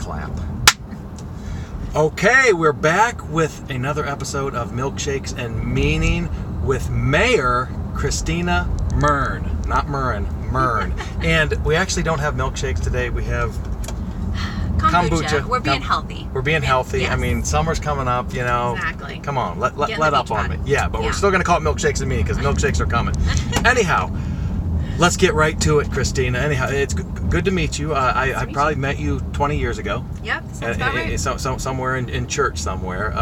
clap. Okay, we're back with another episode of Milkshakes and Meaning with Mayor Christina Muryn. Not Muryn, Muryn. And we actually don't have milkshakes today. We have kombucha. We're being healthy. We're being healthy. Yes. I mean, summer's coming up, you know. Exactly. Come on, let Get up on me. Yeah, but we're still going to call it Milkshakes and Meaning because milkshakes are coming. Anyhow, let's get right to it, Christina. Anyhow, it's good to meet you. I probably met you 20 years ago. Yep, sounds about right. Somewhere in church somewhere.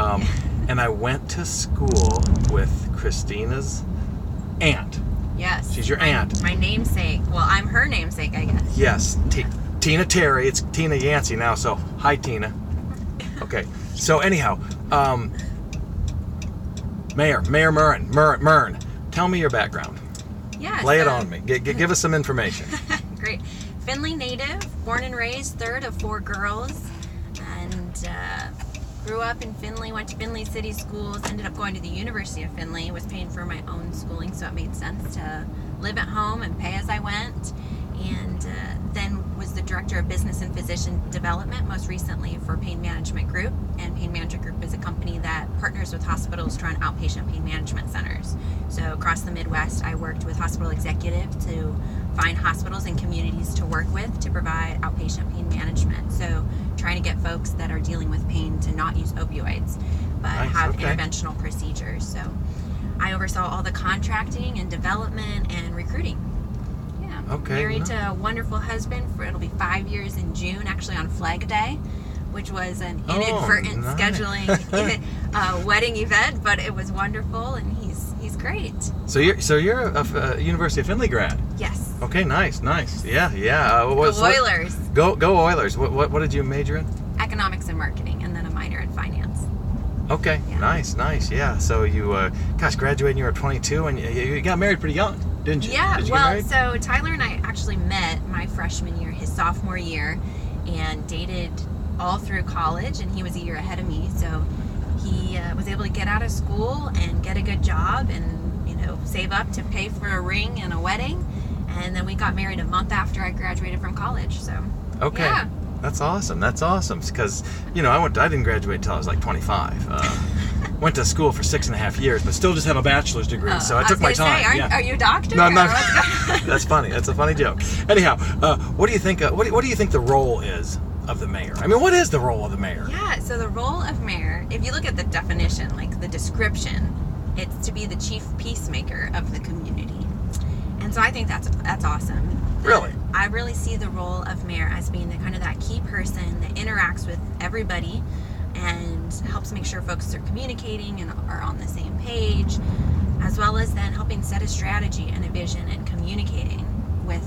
And I went to school with Christina's aunt. Yes. She's your aunt. My namesake. Well, I'm her namesake, I guess. Yes. Tina Terry. It's Tina Yancey now, so hi, Tina. Okay. So anyhow, Mayor Muryn, tell me your background. Yeah. Lay it on me. Give us some information. Great. Findlay native, born and raised, third of 4 girls, and grew up in Findlay, went to Findlay City Schools, ended up going to the University of Findlay, was paying for my own schooling, so it made sense to live at home and pay as I went, and then was the Director of Business and Physician Development, most recently for Pain Management Group, and Pain Management Group is a company that partners with hospitals to run outpatient pain management centers. So across the Midwest, I worked with hospital executives to find hospitals and communities to work with to provide outpatient pain management. So trying to get folks that are dealing with pain to not use opioids, but have interventional procedures. So I oversaw all the contracting and development and recruiting. Yeah. Okay. Married to a wonderful husband it'll be 5 years in June, actually on Flag Day, which was an inadvertent scheduling wedding event, but it was wonderful, and he's great. So you're a University of Findlay grad. Yes. Okay, nice. Yeah. Go Oilers. Go Oilers. What did you major in? Economics and marketing, and then a minor in finance. Okay, Yeah. Nice. Yeah. So you, graduated when you were 22, and you got married pretty young, didn't you? Yeah. Did you Well, get married? so Tyler and I actually met my freshman year, his sophomore year, and dated all through college, and he was a year ahead of me, so he was able to get out of school and get a good job and, save up to pay for a ring and a wedding, and then we got married a month after I graduated from college. So okay. Yeah. That's awesome because I didn't graduate until I was like 25. Went to school for 6.5 years, but still just have a bachelor's degree, so I took my time. Are you a doctor? No. That's funny. That's a funny joke. Anyhow, what do you think? What do you think the role is of the mayor? I mean, what is the role of the mayor? Yeah. So the role of mayor, if you look at the definition, like the description, it's to be the chief peacemaker of the community, and so I think that's awesome. Really? I really see the role of mayor as being that key person that interacts with everybody and helps make sure folks are communicating and are on the same page, as well as then helping set a strategy and a vision and communicating with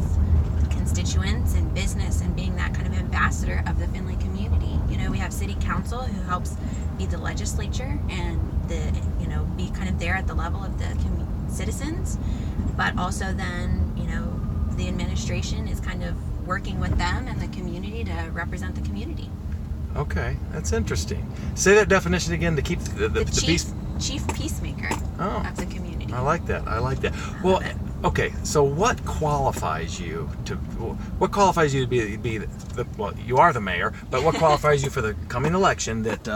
constituents and business and being that kind of ambassador of the Findlay community. We have city council who helps be the legislature and be kind of there at the level of the citizens, but also then, the administration is kind of working with them and the community to represent the community. Okay, that's interesting. Say that definition again to keep the chief peacemaker of the community. I like that. Well, okay. So what qualifies you to be you are the mayor, but what qualifies you for the coming election? That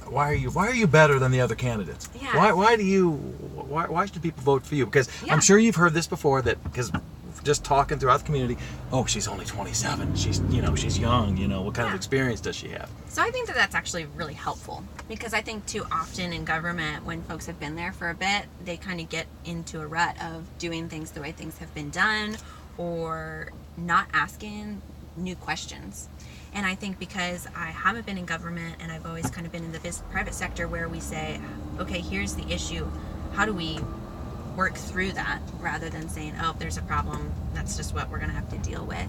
why are you better than the other candidates? Yeah. Why should people vote for you? Because I'm sure you've heard this before, that because just talking throughout the community, she's only 27. She's young. What kind of experience does she have? So I think that's actually really helpful, because I think too often in government, when folks have been there for a bit, they kind of get into a rut of doing things the way things have been done, or not asking new questions. And I think because I haven't been in government and I've always kind of been in the private sector, where we say, okay, here's the issue, how do we work through that, rather than saying, oh, there's a problem, that's just what we're going to have to deal with.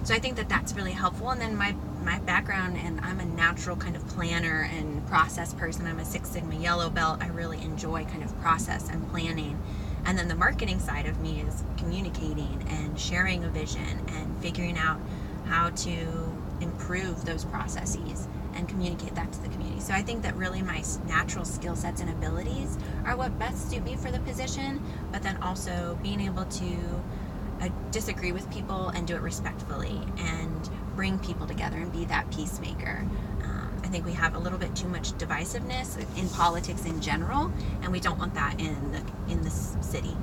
So I think that's really helpful. And then my background, and I'm a natural kind of planner and process person. I'm a 6 Sigma yellow belt. I really enjoy kind of process and planning. And then the marketing side of me is communicating and sharing a vision and figuring out how to improve those processes and communicate that to the community. So I think that really my natural skill sets and abilities are what best suit me for the position, but then also being able to disagree with people and do it respectfully and bring people together and be that peacemaker. I think we have a little bit too much divisiveness in politics in general, and we don't want that in this city.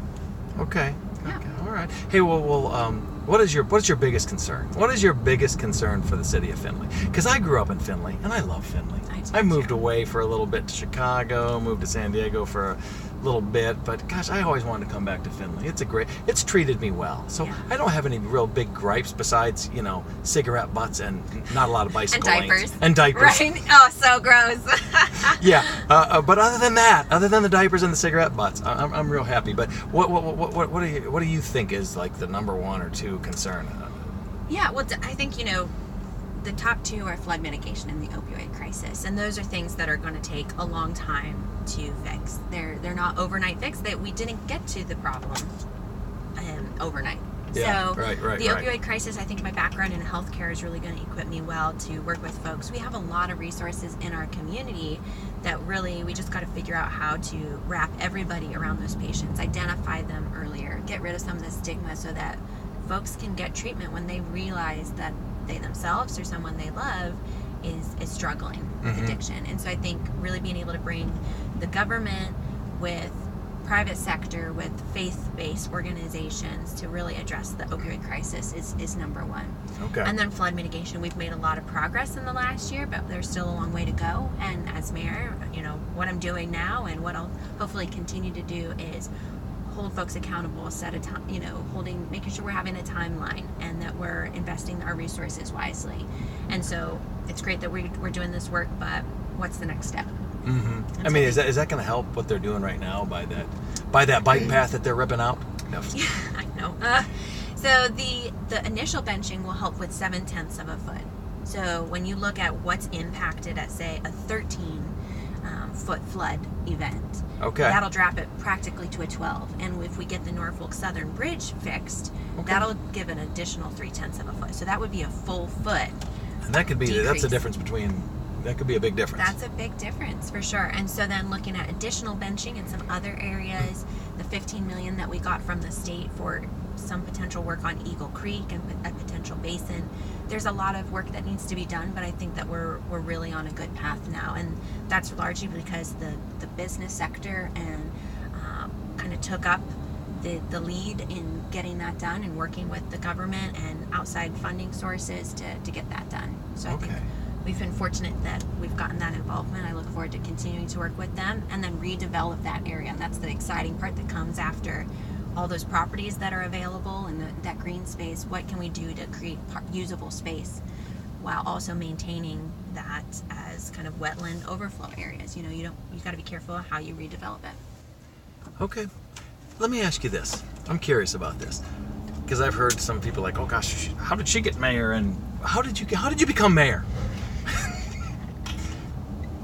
Okay. Yeah. Okay. All right. Hey, what is your biggest concern? What is your biggest concern for the city of Findlay? Because I grew up in Findlay, and I love Findlay. I moved away for a little bit to Chicago, moved to San Diego for a little bit, but gosh, I always wanted to come back to Findlay. It's treated me well. So Yeah. I don't have any real big gripes besides, cigarette butts and not a lot of bicycle And lanes. And diapers. Right? Oh, so gross. Yeah, but other than that, other than the diapers and the cigarette butts, I'm real happy. But what do you think is like the number one or two concern? Yeah, well, I think, the top two are flood mitigation and the opioid crisis, and those are things that are going to take a long time to fix. They're not overnight fix. That we didn't get to the problem overnight. Yeah, So right. the opioid crisis, I think my background in healthcare is really going to equip me well to work with folks. We have a lot of resources in our community that really we just got to figure out how to wrap everybody around those patients, identify them earlier, get rid of some of the stigma so that folks can get treatment when they realize that they themselves or someone they love is struggling with addiction. And so I think really being able to bring the government with private sector with faith-based organizations to really address the opioid crisis is number one. Okay. And then flood mitigation, we've made a lot of progress in the last year, but there's still a long way to go. And as mayor, what I'm doing now and what I'll hopefully continue to do is hold folks accountable, set a time, making sure we're having a timeline and that we're investing our resources wisely. And so it's great that we're doing this work, but what's the next step? I mean, is that going to help what they're doing right now by that bike path that they're ripping out? No. Yeah, I know. So the initial benching will help with 0.7 of a foot. So when you look at what's impacted at, say, a 13-foot flood event, Okay. that'll drop it practically to a 12. And if we get the Norfolk Southern Bridge fixed, that'll give an additional 0.3 of a foot. So that would be a full foot. And that could be decrease. That's the difference between. That could be a big difference. That's a big difference for sure. And so then looking at additional benching in some other areas, the $15 million that we got from the state for some potential work on Eagle Creek and a potential basin. There's a lot of work that needs to be done, but I think that we're really on a good path now, and that's largely because the business sector and kind of took up the lead in getting that done and working with the government and outside funding sources to get that done. So I think we've been fortunate that we've gotten that involvement. I look forward to continuing to work with them and then redevelop that area. And that's the exciting part that comes after all those properties that are available and that green space. What can we do to create usable space while also maintaining that as kind of wetland overflow areas? You got to be careful how you redevelop it. Okay. Let me ask you this. I'm curious about this because I've heard some people like, "Oh gosh, how did she get mayor?" And how did you become mayor?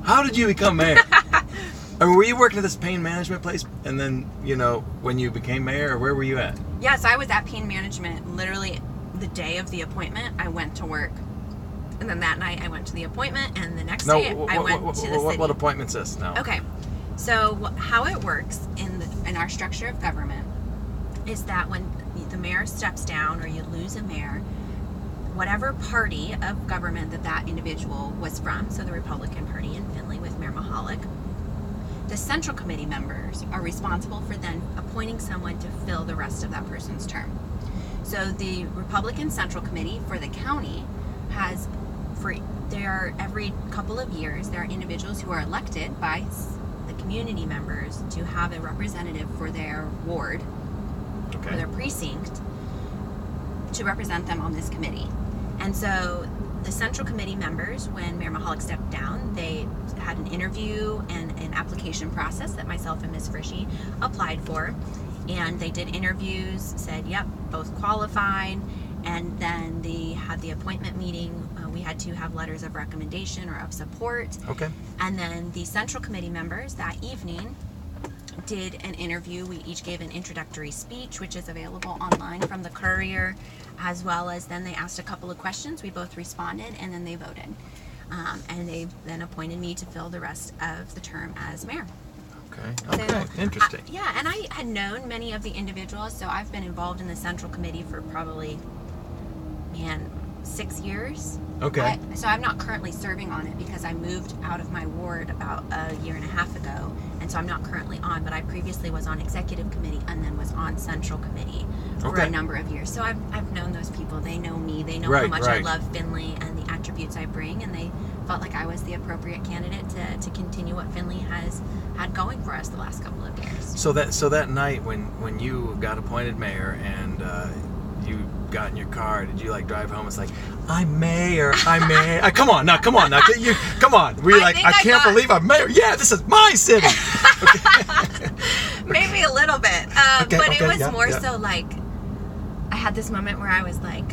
How did you become mayor? I mean, were you working at this pain management place, and then when you became mayor, or where were you at? Yes, I was at pain management. Literally, the day of the appointment, I went to work, and then that night I went to the appointment, and the next day I went to the city. What appointment's this now? Okay, so how it works in our structure of government is that when the mayor steps down or you lose a mayor, whatever party of government that individual was from, so the Republican Party in Findlay with Mayor Mahalik, the Central Committee members are responsible for then appointing someone to fill the rest of that person's term. So the Republican Central Committee for the county every couple of years, there are individuals who are elected by the community members to have a representative for their ward, or their precinct, to represent them on this committee. And so the Central Committee members, when Mayor Mahalik stepped down, they had an interview and an application process that myself and Ms. Frishy applied for. And they did interviews, said, yep, both qualified. And then they had the appointment meeting. We had to have letters of recommendation or of support. Okay. And then the Central Committee members that evening did an interview. We each gave an introductory speech, which is available online from the Courier, as well as then they asked a couple of questions. We both responded, and then they voted. And they then appointed me to fill the rest of the term as mayor. Okay. Interesting. Yeah, and I had known many of the individuals, so I've been involved in the central committee for probably, 6 years. Okay. So I'm not currently serving on it because I moved out of my ward about a year and a half ago, and so I'm not currently on, but I previously was on executive committee and then was on central committee for a number of years. So I've known those people. They know me. They know how much I love Findlay and the attributes I bring, and they felt like I was the appropriate candidate to continue what Findlay has had going for us the last couple of years. So that night when you got appointed mayor and you got in your car, did you like drive home? It's like, I'm mayor. Come on now. Come on. Were you like, I can't believe I'm mayor. Yeah, this is my city. Maybe a little bit, but it was more so like I had this moment where I was like,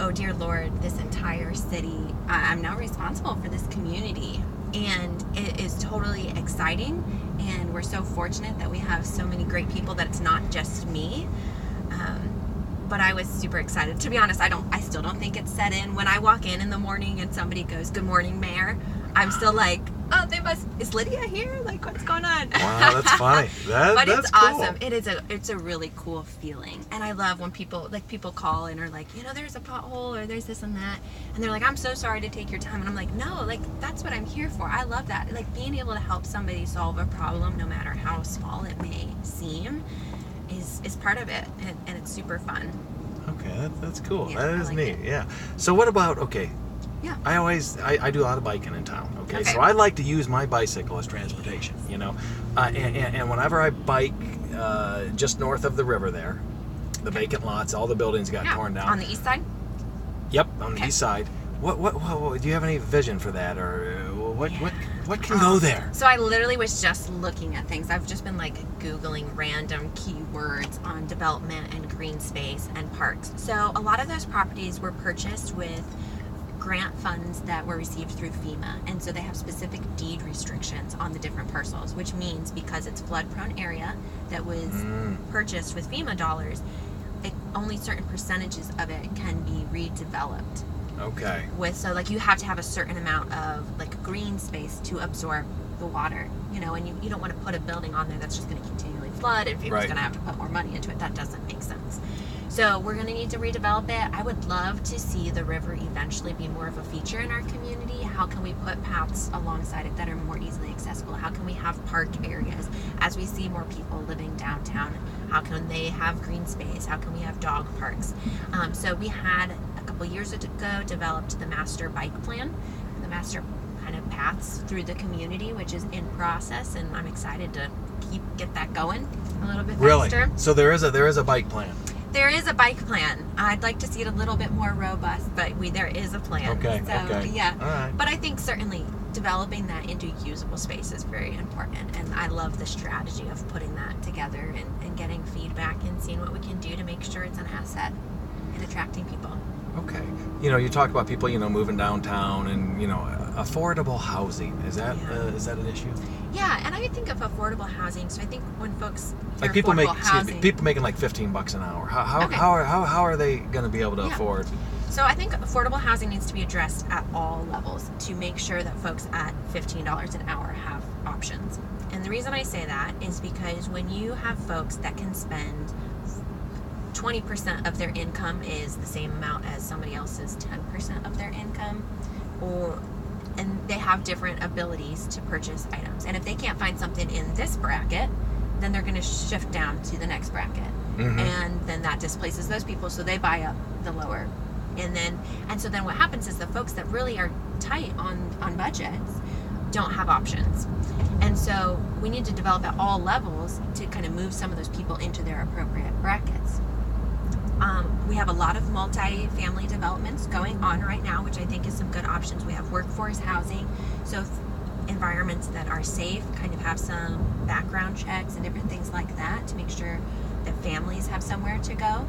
oh dear Lord, this entire city, I'm now responsible for this community, and it is totally exciting, and we're so fortunate that we have so many great people that it's not just me. But I was super excited. To be honest, I still don't think it's set in. When I walk in the morning and somebody goes, "Good morning, Mayor," I'm still like, oh, is Lydia here? Like, what's going on? Wow, that's funny. But that's it's cool. awesome. It's a really cool feeling. And I love when people call and are like, there's a pothole or there's this and that. And they're like, I'm so sorry to take your time. And I'm like, no, like, that's what I'm here for. I love that. Like, being able to help somebody solve a problem, no matter how small it may seem, is part of it. And it's super fun. Okay, that's cool. Yeah, that is like neat. it. Yeah. So what about, Yeah. I do a lot of biking in town, okay? So I like to use my bicycle as transportation, and whenever I bike just north of the river there, the vacant lots, all the buildings got torn down. On the east side? Yep, on the east side. What do you have any vision for that, or what can go there? So I literally was just looking at things. I've just been like Googling random keywords on development and green space and parks. So a lot of those properties were purchased with grant funds that were received through FEMA, and so they have specific deed restrictions on the different parcels, which means because it's flood prone area that was purchased with FEMA dollars, only certain percentages of it can be redeveloped. Okay. So like you have to have a certain amount of like green space to absorb the water, and you don't want to put a building on there that's just going to continually flood, and people's going to have to put more money into it. That doesn't make sense. So we're going to need to redevelop it. I would love to see the river eventually be more of a feature in our community. How can we put paths alongside it that are more easily accessible? How can we have park areas? As we see more people living downtown, how can they have green space? How can we have dog parks? So we had a couple years ago developed the master bike plan, the master kind of paths through the community, which is in process, and I'm excited to get that going a little bit faster. Really? So there is a bike plan. There is a bike plan. I'd like to see it a little bit more robust, but there is a plan. Okay. Yeah. All right. But I think certainly developing that into usable space is very important, and I love the strategy of putting that together and getting feedback and seeing what we can do to make sure it's an asset and attracting people. Okay. You talk about people, moving downtown and, affordable housing. Is that an issue? Yeah, and I think of affordable housing. So I think when folks like people making like $15 an hour. How are they going to be able to afford? So I think affordable housing needs to be addressed at all levels to make sure that folks at $15 an hour have options. And the reason I say that is because when you have folks that can spend 20% of their income is the same amount as somebody else's 10% of their income, and they have different abilities to purchase items. And if they can't find something in this bracket, then they're going to shift down to the next bracket. Mm-hmm. And then that displaces those people, so they buy up the lower. And so then what happens is the folks that really are tight on budgets don't have options. And so we need to develop at all levels to kind of move some of those people into their appropriate brackets. We have a lot of multi-family developments going on right now, which I think is some good options. We have workforce housing, so environments that are safe, kind of have some background checks and different things like that to make sure that families have somewhere to go.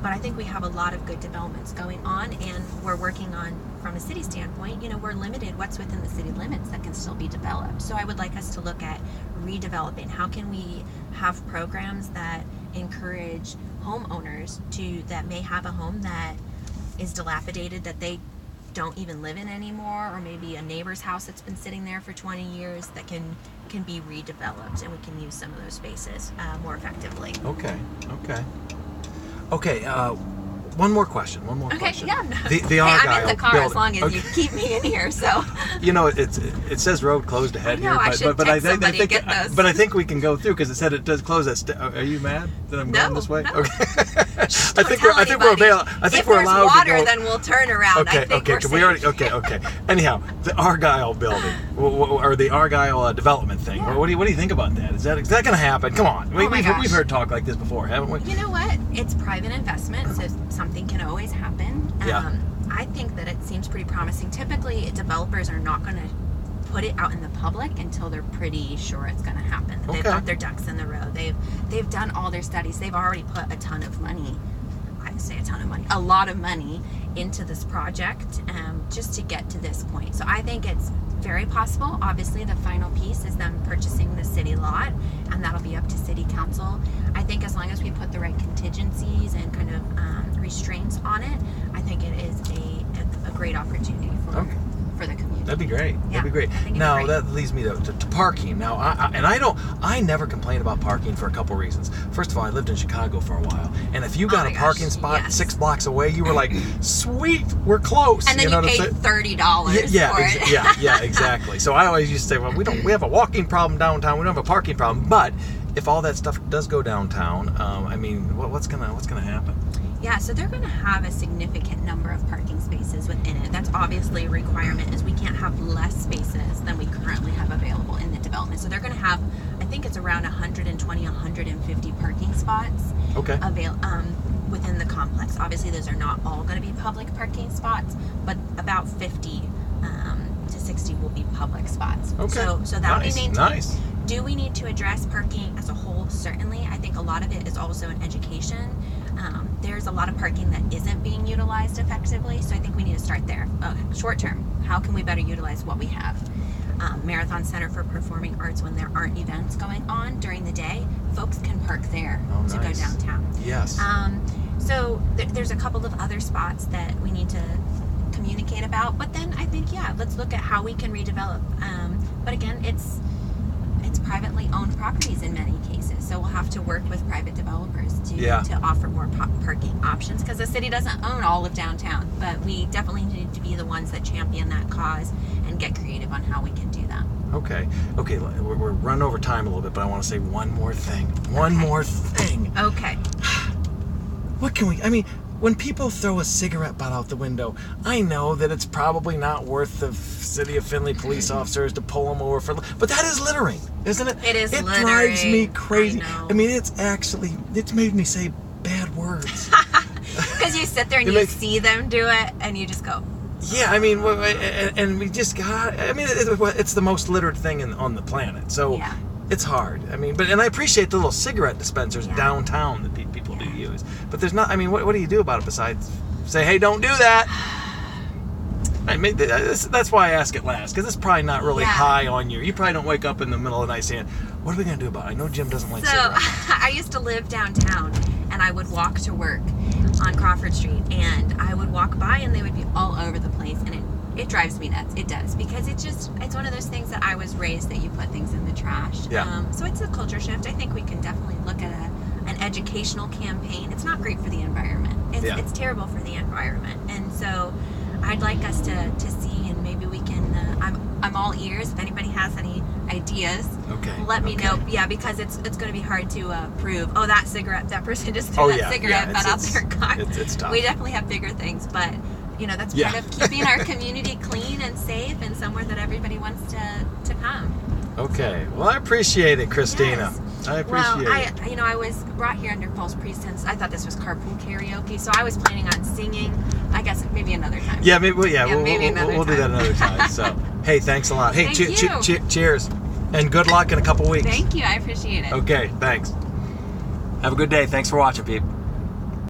But I think we have a lot of good developments going on, and we're working on, from a city standpoint, we're limited what's within the city limits that can still be developed. So I would like us to look at redeveloping. How can we have programs that encourage homeowners that may have a home that is dilapidated, that they don't even live in anymore, or maybe a neighbor's house that's been sitting there for 20 years that can be redeveloped, and we can use some of those spaces more effectively. Okay. One more question. Okay, yeah. No. The Argyle I'm in the car building. as long as you keep me in here. So. It says road closed ahead I know, here, but I think get those. But I think we can go through because it said it does close. Are you mad that I'm going this way? No. Okay. I think we're allowed to go. If there's water, then we'll turn around. Okay. I think we're safe. Okay. Anyhow, the Argyle building or the Argyle development thing. Yeah. What do you think about that? Is that going to happen? Come on. We've heard talk like this before, haven't we? You know what? It's private investment, so something can always happen. Yeah. I think that it seems pretty promising. Typically, developers are not going to put it out in the public until they're pretty sure it's going to happen. They've got their ducks in the row. They've done all their studies. They've already put a ton of money. I say a ton of money. A lot of money into this project just to get to this point. So I think it's very possible. Obviously, the final piece is them purchasing the city lot, and that'll be up to city council. I think as long as we put the right contingencies and kind of restraints on it, I think it is a great opportunity for the community. That'd be great. Yeah, That'd be great. Now that leads me to parking. Now, I never complain about parking for a couple reasons. First of all, I lived in Chicago for a while, and if you got a parking spot 6 blocks away, you were like, "Sweet, we're close." And then you paid $30 for it. Yeah, exactly. So I always used to say, "Well, we have a walking problem downtown. We don't have a parking problem." But if all that stuff does go downtown, what's gonna happen? Yeah, so they're going to have a significant number of parking spaces within it. That's obviously a requirement, is we can't have less spaces than we currently have available in the development. So they're going to have, I think it's around 120, 150 parking spots within the complex. Obviously, those are not all going to be public parking spots, but about 50 to 60 will be public spots. Okay. So that'll be maintained. Nice. Do we need to address parking as a whole? Certainly. I think a lot of it is also in education. There's a lot of parking that isn't being utilized effectively, so I think we need to start there. Short term, how can we better utilize what we have? Marathon Center for Performing Arts, when there aren't events going on during the day, folks can park there to go downtown. Yes. So there's a couple of other spots that we need to communicate about, but then I think, let's look at how we can redevelop. But again, it's privately owned properties in many cases, so we'll have to work with private developers to offer more parking options, because the city doesn't own all of downtown, but we definitely need to be the ones that champion that cause and get creative on how we can do that. Okay, we're running over time a little bit, but I want to say one more thing. More thing. Okay. What can when people throw a cigarette butt out the window, I know that it's probably not worth the City of Findlay police officers to pull them over but that is littering, isn't it? It is littering. It drives me crazy. I know. It's made me say bad words. Because you sit there and you see them do it, and you just go. Yeah, and we just got. It's the most littered thing on the planet. So it's hard. And I appreciate the little cigarette dispensers downtown that people do use. But there's not. What do you do about it besides say, "Hey, don't do that"? That's why I ask it last, because it's probably not really high on you. You probably don't wake up in the middle of the night saying, "What are we going to do about it?" I know Jim doesn't like cigarettes. So I used to live downtown, and I would walk to work on Crawford Street, and I would walk by, and they would be all over the place, and it drives me nuts. It does, because it's one of those things that I was raised that you put things in the trash. Yeah. So it's a culture shift. I think we can definitely look at an educational campaign. It's not great for the environment. It's terrible for the environment, and so I'd like us to see, and maybe we can. I'm all ears. If anybody has any ideas, let me know. Yeah, because it's going to be hard to prove. Oh, that person just threw that cigarette butt out their car. It's tough. We definitely have bigger things, but that's part of keeping our community clean and safe, and somewhere that everybody wants to come. Okay. Well, I appreciate it, Christina. Yes. I appreciate it. I was brought here under false pretense. I thought this was carpool karaoke, so I was planning on singing. I guess maybe another time. Yeah, maybe. We'll do that another time. So, hey, thanks a lot. Hey, cheers, and good luck in a couple weeks. Thank you. I appreciate it. Okay, thanks. Have a good day. Thanks for watching, people.